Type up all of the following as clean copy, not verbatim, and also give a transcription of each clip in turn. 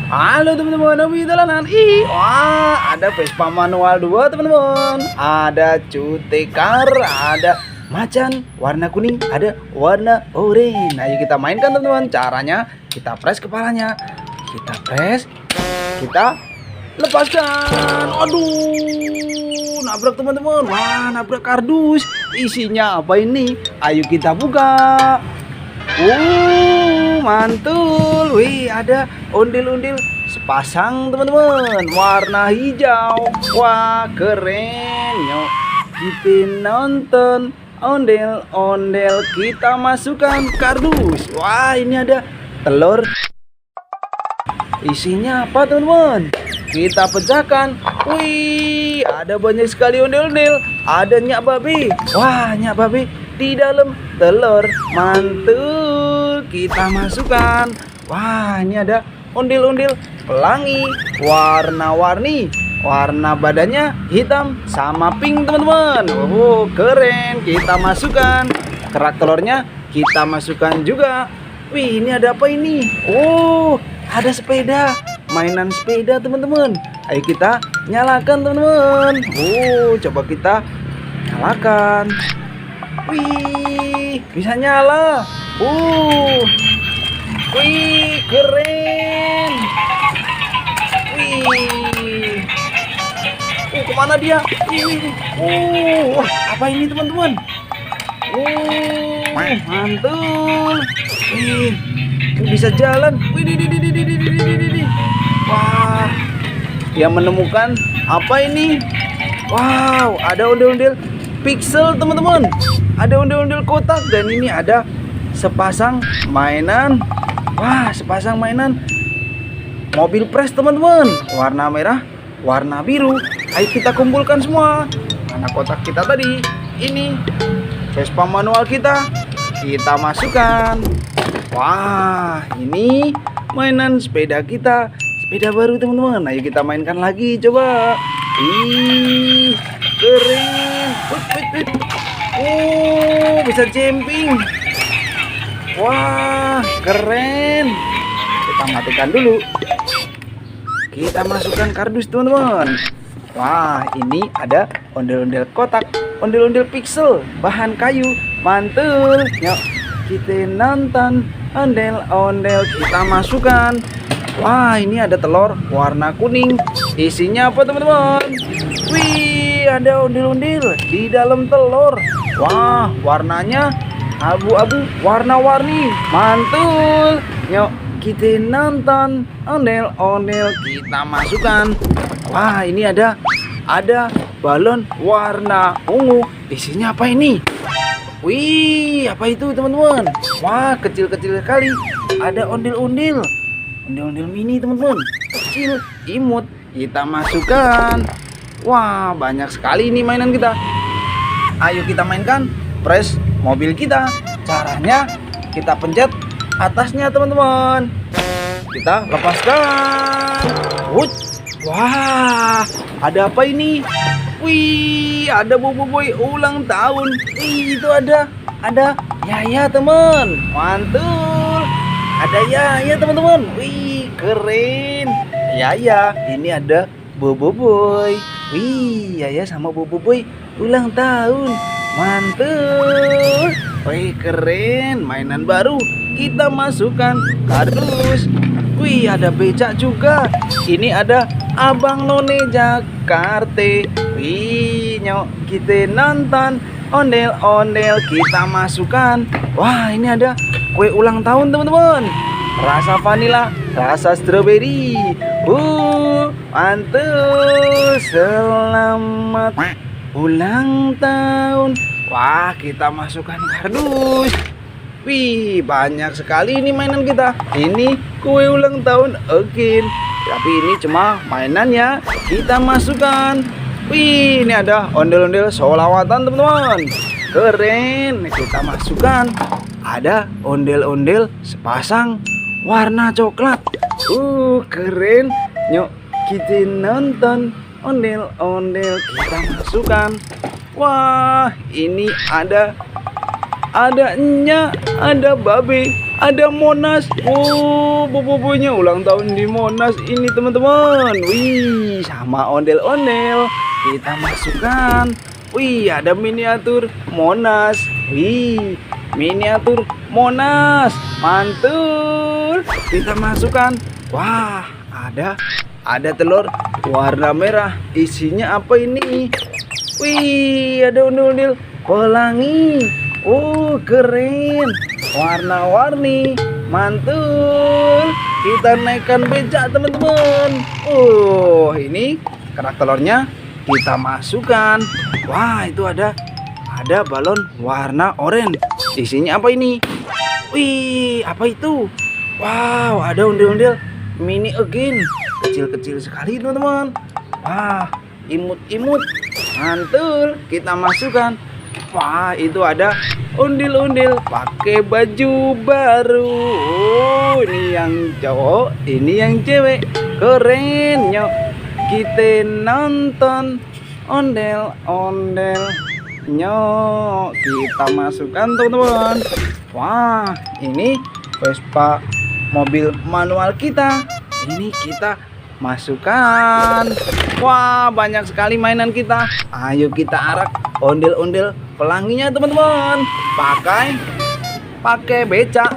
Halo teman-teman, Nabi Dalanan. Wah, ada Vespa manual 2 teman-teman. Ada cutekar, ada macan warna kuning, ada warna oranye. Ayo kita mainkan teman-teman. Caranya kita press kepalanya. Kita press, kita lepaskan. Aduh, nabrak teman-teman. Wah, nabrak kardus. Isinya apa ini? Ayo kita buka. Mantul. Wih, ada ondel-ondel sepasang teman-teman, warna hijau. Wah, keren. Yuk kita nonton ondel-ondel, kita masukkan kardus. Wah, ini ada telur. Isinya apa teman-teman? Kita pecahkan. Wih, ada banyak sekali ondel-ondel. Ada nyak babi. Wah, nyak babi di dalam telur. Mantul. Kita masukkan. Wah, ini ada ondel-ondel pelangi warna-warni. Warna badannya hitam sama pink teman-teman. Oh, keren. Kita masukkan. Kerak telurnya kita masukkan juga. Wih, ini ada apa ini? Oh, ada sepeda. Mainan sepeda teman-teman. Ayo kita nyalakan teman-teman. Oh, coba kita nyalakan. Wih, bisa nyala. Wih, keren. Wih. Kemana dia? Wah, apa ini teman-teman? Mantul. Wih, bisa jalan. Wah, dia menemukan apa ini? Wow, ada ondel-ondel pixel teman-teman. Ada ondel-ondel kotak dan ini ada sepasang mainan. Wah, sepasang mainan mobil pres teman-teman. Warna merah, warna biru. Ayo kita kumpulkan semua. Mana kotak kita tadi? Ini Vespa manual kita. Kita masukkan. Wah, ini mainan sepeda kita. Sepeda baru teman-teman. Ayo kita mainkan lagi coba. Ih, keren. Bisa jumping. Wah, keren. Kita matikan dulu. Kita masukkan kardus teman-teman. Wah, ini ada ondel-ondel kotak, ondel-ondel pixel, bahan kayu. Mantul. Yuk kita nonton ondel-ondel, kita masukkan. Wah, ini ada telur warna kuning. Isinya apa teman-teman? Wih, ada ondel-ondel di dalam telur. Wah, warnanya abu-abu, warna-warni. Mantul. Yuk kita nonton ondel-ondel, kita masukkan. Wah, ini ada balon warna ungu. Isinya apa ini? Wih, apa itu teman-teman? Wah, kecil-kecil sekali. Ada ondel-ondel. Ondel-ondel mini teman-teman. Kecil, imut. Kita masukkan. Wah, banyak sekali ini mainan kita. Ayo kita mainkan press mobil kita. Caranya kita pencet atasnya teman-teman. Kita lepaskan. Wah, ada apa ini? Wih, ada Boboiboy ulang tahun. Itu ada Yaya teman. Mantul. Ada Yaya teman-teman. Wih, keren. Yaya, ini ada Boboiboy. Wih, Yaya sama Boboiboy ulang tahun. Mantul. Wih, keren. Mainan baru kita masukkan kardus. Wih, ada becak juga. Ini ada Abang None Jakarta. Wih, nyok kita nonton ondel-ondel, kita masukkan. Wah, ini ada kue ulang tahun teman-teman. Rasa vanila, rasa stroberi. Mantul. Selamat ulang tahun. Wah, kita masukkan kardus. Wih, banyak sekali ini mainan kita. Ini kue ulang tahun again. Tapi ini cuma mainannya. Kita masukkan. Wih, ini ada ondel-ondel sholawatan teman-teman. Keren. Kita masukkan. Ada ondel-ondel sepasang warna coklat. Keren. Yuk kita nonton ondel-ondel, kita masukkan. Wah, ini ada ada Enya, ada Babe, ada Monas. Oh, boboiboynya ulang tahun di Monas ini teman-teman. Wih, sama ondel-ondel kita masukkan. Wih, ada miniatur Monas. Wih, miniatur Monas. Mantul. Kita masukkan. Wah, ada telur warna merah. Isinya apa ini? Wih, ada ondel-ondel pelangi. Oh, keren. Warna-warni. Mantul. Kita naikkan becak teman-teman. Oh, ini kerak telurnya kita masukkan. Wah, itu ada balon warna oranye. Isinya apa ini? Wih, apa itu? Wow, ada ondel-ondel mini again. Kecil-kecil sekali teman-teman. Wah, imut-imut. Mantul, kita masukkan. Wah, itu ada ondel-ondel pakai baju baru. Oh, ini yang cowok, ini yang cewek. Keren, nyok. Kita nonton ondel-ondel, nyok. Kita masukkan teman-teman. Wah, ini Vespa mobil manual kita. Ini kita masukkan. Wah, banyak sekali mainan kita. Ayo kita arak ondel-ondel pelanginya teman-teman. Pakai becak.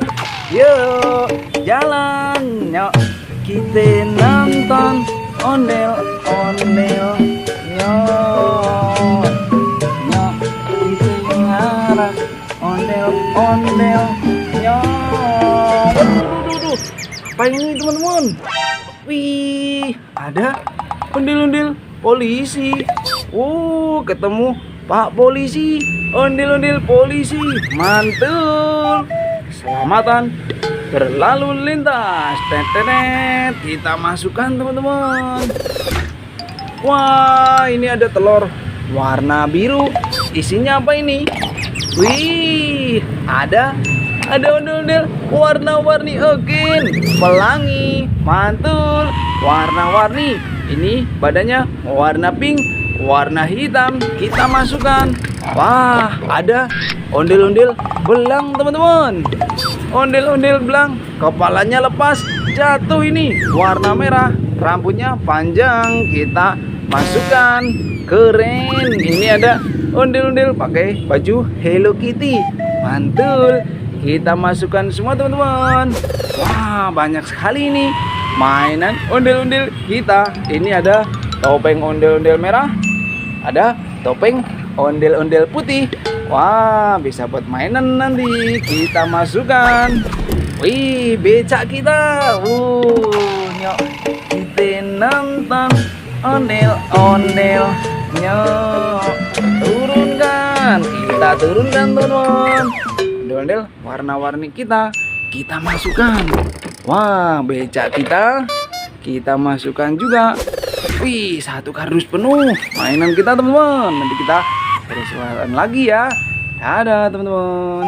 Yuk, jalan. Yuk, kita nonton ondel-ondel. Yuk, kita arak ondel-ondel. Yuk. Waduh. Apa ini teman-teman? Wih, ada ondel-ondel polisi. Ketemu Pak Polisi. Ondel-ondel polisi. Mantul. Keselamatan berlalu lintas. Tetetet. Kita masukkan teman-teman. Wah, ini ada telur warna biru. Isinya apa ini? Wih, ada ondel-ondel warna-warni again. Pelangi. Mantul. Warna-warni. Ini badannya warna pink, warna hitam. Kita masukkan. Wah, ada ondel-ondel belang teman-teman. Ondel-ondel belang. Kepalanya lepas. Jatuh ini. Warna merah. Rambutnya panjang. Kita masukkan. Keren. Ini ada ondel-ondel pakai baju Hello Kitty. Mantul. Kita masukkan semua teman-teman. Wah, banyak sekali ini mainan ondel-ondel kita. Ini ada topeng ondel-ondel merah. Ada topeng ondel-ondel putih. Wah, bisa buat mainan nanti. Kita masukkan. Wih, becak kita. Nyok. Kita nonton ondel-ondel. Nyok. Turunkan. Kita turunkan teman-teman. Ondel-ondel warna-warni kita masukkan. Wah, becak kita masukkan juga. Wih, satu kardus penuh mainan kita teman-teman. Nanti kita terus lagi ya. Dadah teman-teman.